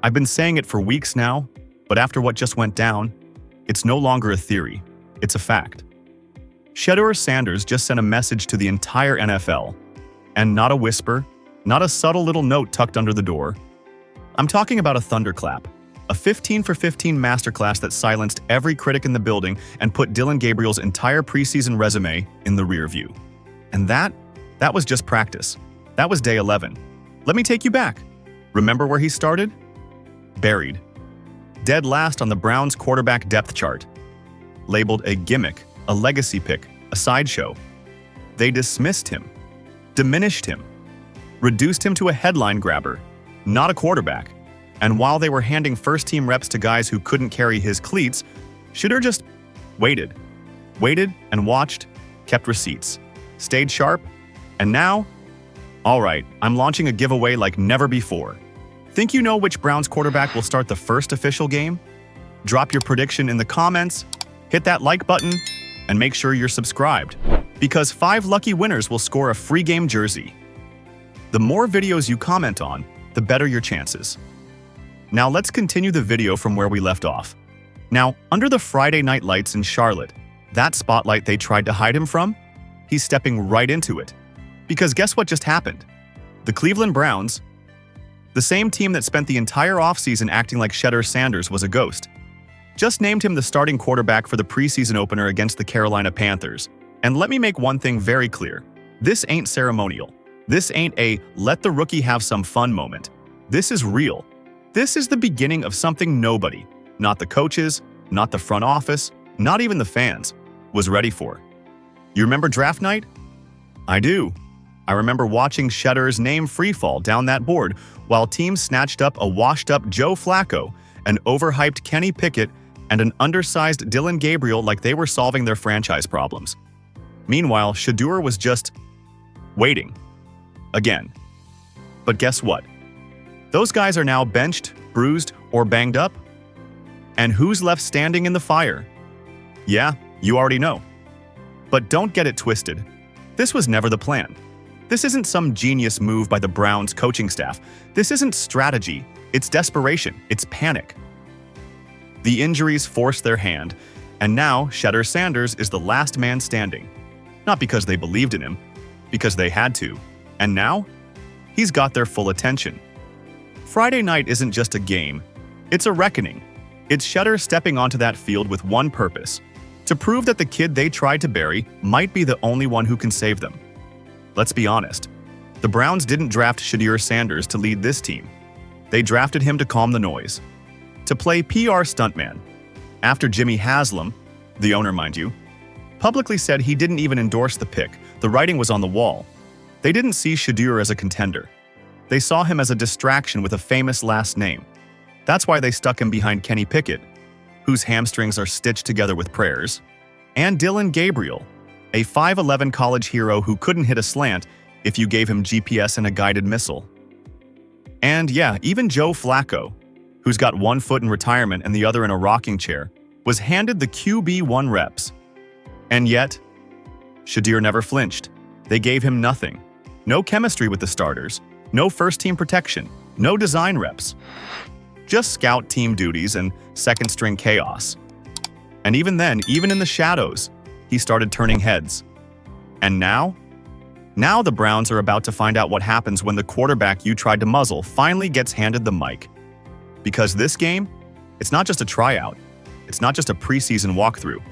I've been saying it for weeks now, but after what just went down, it's no longer a theory, it's a fact. Shedeur Sanders just sent a message to the entire NFL, and not a whisper, not a subtle little note tucked under the door. I'm talking about a thunderclap, a 15 for 15 masterclass that silenced every critic in the building and put Dillon Gabriel's entire preseason resume in the rear view. And that was just practice. That was day 11. Let me take you back. Remember where he started? Buried. Dead last on the Browns' quarterback depth chart. Labeled a gimmick, a legacy pick, a sideshow. They dismissed him, diminished him, reduced him to a headline grabber, not a quarterback. And while they were handing first-team reps to guys who couldn't carry his cleats, Shedeur just waited. Waited and watched, kept receipts, stayed sharp, and now, all right, I'm launching a giveaway like never before. Think you know which Browns quarterback will start the first official game? Drop your prediction in the comments, hit that like button, and make sure you're subscribed, because 5 lucky winners will score a free game jersey. The more videos you comment on, the better your chances. Now let's continue the video from where we left off. Now, under the Friday night lights in Charlotte, that spotlight they tried to hide him from, he's stepping right into it. Because guess what just happened? The Cleveland Browns, the same team that spent the entire offseason acting like Shedeur Sanders was a ghost, just named him the starting quarterback for the preseason opener against the Carolina Panthers. And let me make one thing very clear. This ain't ceremonial. This ain't a let the rookie have some fun moment. This is real. This is the beginning of something nobody, not the coaches, not the front office, not even the fans, was ready for. You remember draft night? I do. I remember watching Shedeur's name freefall down that board while teams snatched up a washed-up Joe Flacco, an overhyped Kenny Pickett, and an undersized Dillon Gabriel like they were solving their franchise problems. Meanwhile, Shedeur was just waiting. Again. But guess what? Those guys are now benched, bruised, or banged up. And who's left standing in the fire? Yeah, you already know. But don't get it twisted. This was never the plan. This isn't some genius move by the Browns coaching staff. This isn't strategy. It's desperation. It's panic. The injuries forced their hand, and now Shedeur Sanders is the last man standing. Not because they believed in him, because they had to. And now, he's got their full attention. Friday night isn't just a game. It's a reckoning. It's Shedeur stepping onto that field with one purpose: to prove that the kid they tried to bury might be the only one who can save them. Let's be honest. The Browns didn't draft Shedeur Sanders to lead this team. They drafted him to calm the noise, to play PR stuntman. After Jimmy Haslam, the owner mind you, publicly said he didn't even endorse the pick, the writing was on the wall. They didn't see Shedeur as a contender. They saw him as a distraction with a famous last name. That's why they stuck him behind Kenny Pickett, whose hamstrings are stitched together with prayers, and Dillon Gabriel, a 5'11" college hero who couldn't hit a slant if you gave him GPS and a guided missile. And yeah, even Joe Flacco, who's got one foot in retirement and the other in a rocking chair, was handed the QB1 reps. And yet, Shedeur never flinched. They gave him nothing. No chemistry with the starters, no first-team protection, no design reps. Just scout team duties and second-string chaos. And even then, even in the shadows, he started turning heads. And now? Now the Browns are about to find out what happens when the quarterback you tried to muzzle finally gets handed the mic. Because this game, it's not just a tryout. It's not just a preseason walkthrough.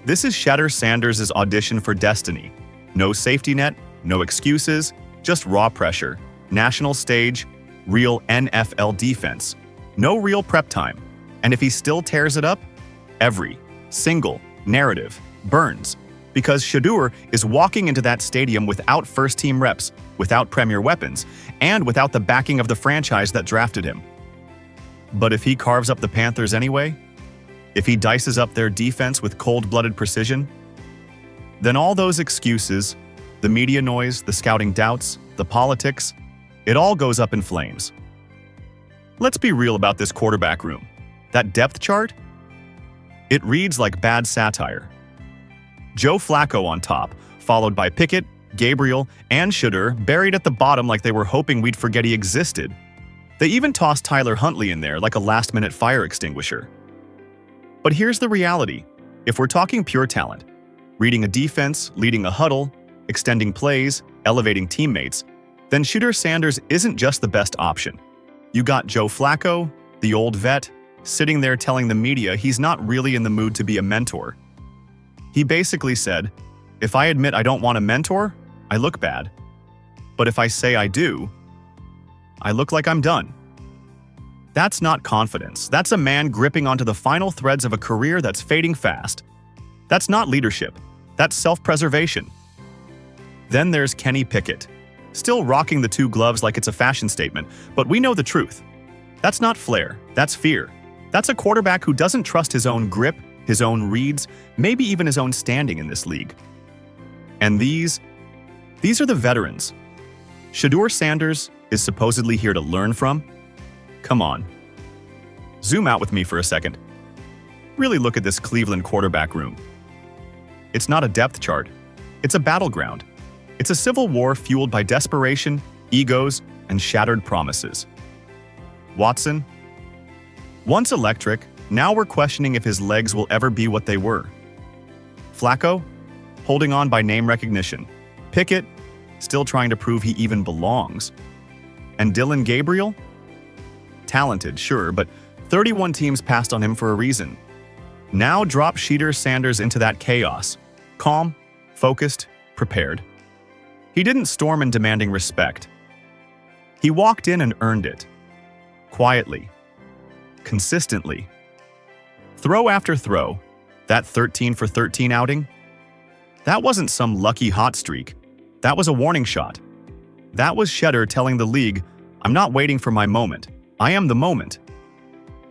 This is Shedeur Sanders' audition for destiny. No safety net, no excuses, just raw pressure, national stage, real NFL defense. No real prep time. And if he still tears it up, every single narrative burns. Because Shedeur is walking into that stadium without first-team reps, without premier weapons, and without the backing of the franchise that drafted him. But if he carves up the Panthers anyway, if he dices up their defense with cold-blooded precision, then all those excuses, the media noise, the scouting doubts, the politics, it all goes up in flames. Let's be real about this quarterback room. That depth chart? It reads like bad satire. Joe Flacco on top, followed by Pickett, Gabriel, and Shedeur buried at the bottom like they were hoping we'd forget he existed. They even tossed Tyler Huntley in there like a last-minute fire extinguisher. But here's the reality. If we're talking pure talent, reading a defense, leading a huddle, extending plays, elevating teammates, then Shedeur Sanders isn't just the best option. You got Joe Flacco, the old vet, sitting there telling the media he's not really in the mood to be a mentor. He basically said, "If I admit I don't want a mentor, I look bad. But if I say I do, I look like I'm done." That's not confidence. That's a man gripping onto the final threads of a career that's fading fast. That's not leadership. That's self-preservation. Then there's Kenny Pickett, still rocking the two gloves like it's a fashion statement, but we know the truth. That's not flair. That's fear. That's a quarterback who doesn't trust his own grip, his own reads, maybe even his own standing in this league. And these are the veterans. Shedeur Sanders is supposedly here to learn from? Come on. Zoom out with me for a second. Really look at this Cleveland quarterback room. It's not a depth chart. It's a battleground. It's a civil war fueled by desperation, egos, and shattered promises. Watson? Once electric, now we're questioning if his legs will ever be what they were. Flacco? Holding on by name recognition. Pickett? Still trying to prove he even belongs. And Dillon Gabriel? Talented, sure, but 31 teams passed on him for a reason. Now drop Shedeur Sanders into that chaos. Calm, focused, prepared. He didn't storm in demanding respect. He walked in and earned it. Quietly. Consistently. Throw after throw. That 13 for 13 outing? That wasn't some lucky hot streak. That was a warning shot. That was Shedeur telling the league, "I'm not waiting for my moment. I am the moment."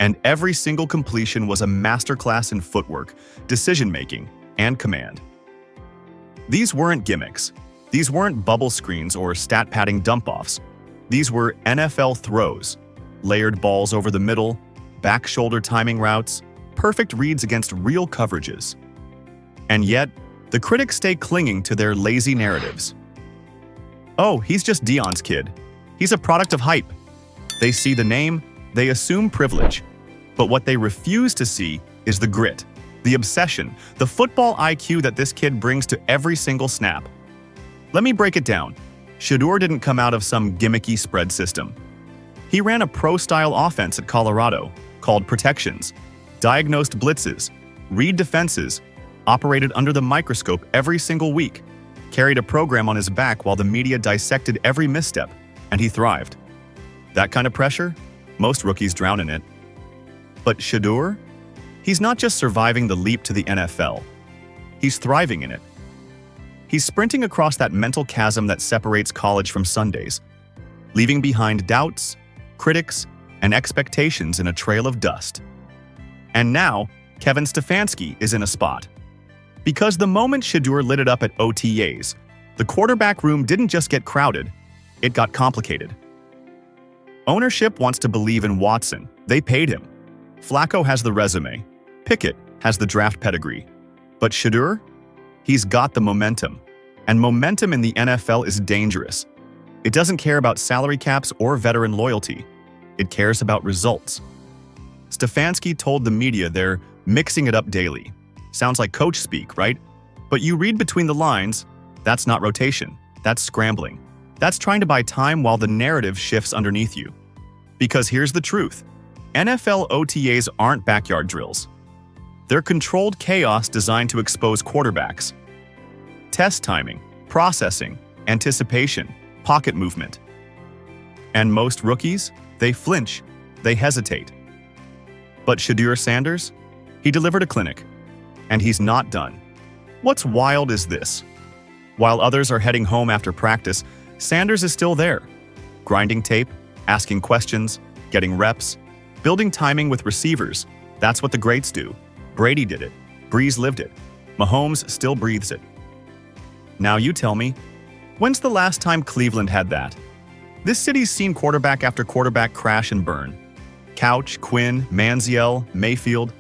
And every single completion was a masterclass in footwork, decision-making, and command. These weren't gimmicks. These weren't bubble screens or stat-padding dump-offs. These were NFL throws, layered balls over the middle, back shoulder timing routes, perfect reads against real coverages. And yet, the critics stay clinging to their lazy narratives. Oh, he's just Dion's kid. He's a product of hype. They see the name, they assume privilege. But what they refuse to see is the grit, the obsession, the football IQ that this kid brings to every single snap. Let me break it down. Shedeur didn't come out of some gimmicky spread system. He ran a pro-style offense at Colorado, called protections, diagnosed blitzes, read defenses, operated under the microscope every single week, carried a program on his back while the media dissected every misstep, and he thrived. That kind of pressure? Most rookies drown in it. But Shedeur? He's not just surviving the leap to the NFL. He's thriving in it. He's sprinting across that mental chasm that separates college from Sundays, leaving behind doubts, critics, and expectations in a trail of dust. And now, Kevin Stefanski is in a spot. Because the moment Shedeur lit it up at OTAs, the quarterback room didn't just get crowded, it got complicated. Ownership wants to believe in Watson. They paid him. Flacco has the resume. Pickett has the draft pedigree. But Shedeur? He's got the momentum. And momentum in the NFL is dangerous. It doesn't care about salary caps or veteran loyalty. It cares about results. Stefanski told the media they're mixing it up daily. Sounds like coach speak, right? But you read between the lines, that's not rotation. That's scrambling. That's trying to buy time while the narrative shifts underneath you. Because here's the truth. NFL OTAs aren't backyard drills. They're controlled chaos designed to expose quarterbacks. Test timing, processing, anticipation, pocket movement. And most rookies, they flinch, they hesitate. But Shedeur Sanders? He delivered a clinic. And he's not done. What's wild is this. While others are heading home after practice, Sanders is still there. Grinding tape, asking questions, getting reps, building timing with receivers. That's what the greats do. Brady did it. Breeze lived it. Mahomes still breathes it. Now you tell me, when's the last time Cleveland had that? This city's seen quarterback after quarterback crash and burn. Couch, Quinn, Manziel, Mayfield.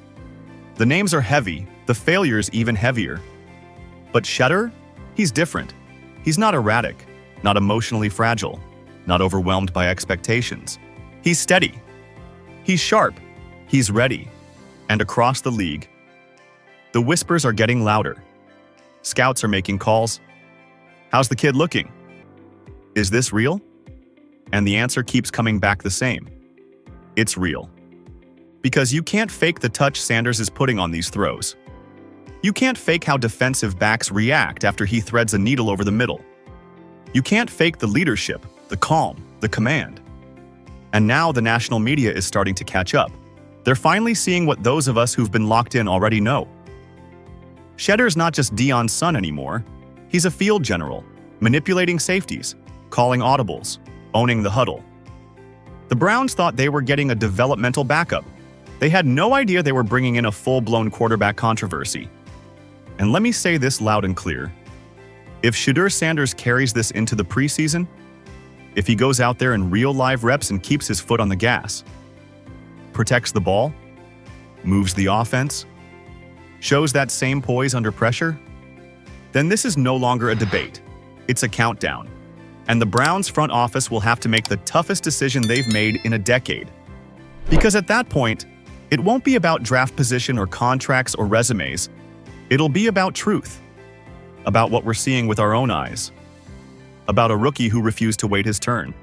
The names are heavy, the failures even heavier. But Shedeur? He's different. He's not erratic, not emotionally fragile, not overwhelmed by expectations. He's steady. He's sharp. He's ready. And across the league, the whispers are getting louder. Scouts are making calls. How's the kid looking? Is this real? And the answer keeps coming back the same. It's real. Because you can't fake the touch Sanders is putting on these throws. You can't fake how defensive backs react after he threads a needle over the middle. You can't fake the leadership, the calm, the command. And now the national media is starting to catch up. They're finally seeing what those of us who've been locked in already know. Shedeur's not just Deion's son anymore. He's a field general, manipulating safeties, calling audibles, owning the huddle. The Browns thought they were getting a developmental backup. They had no idea they were bringing in a full-blown quarterback controversy. And let me say this loud and clear. If Shedeur Sanders carries this into the preseason, if he goes out there in real live reps and keeps his foot on the gas, protects the ball, moves the offense, shows that same poise under pressure, then this is no longer a debate. It's a countdown. And the Browns front office will have to make the toughest decision they've made in a decade. Because at that point, it won't be about draft position or contracts or resumes. It'll be about truth. About what we're seeing with our own eyes. About a rookie who refused to wait his turn.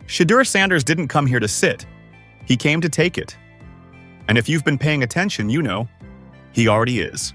Shedeur Sanders didn't come here to sit. He came to take it. And if you've been paying attention, you know, he already is.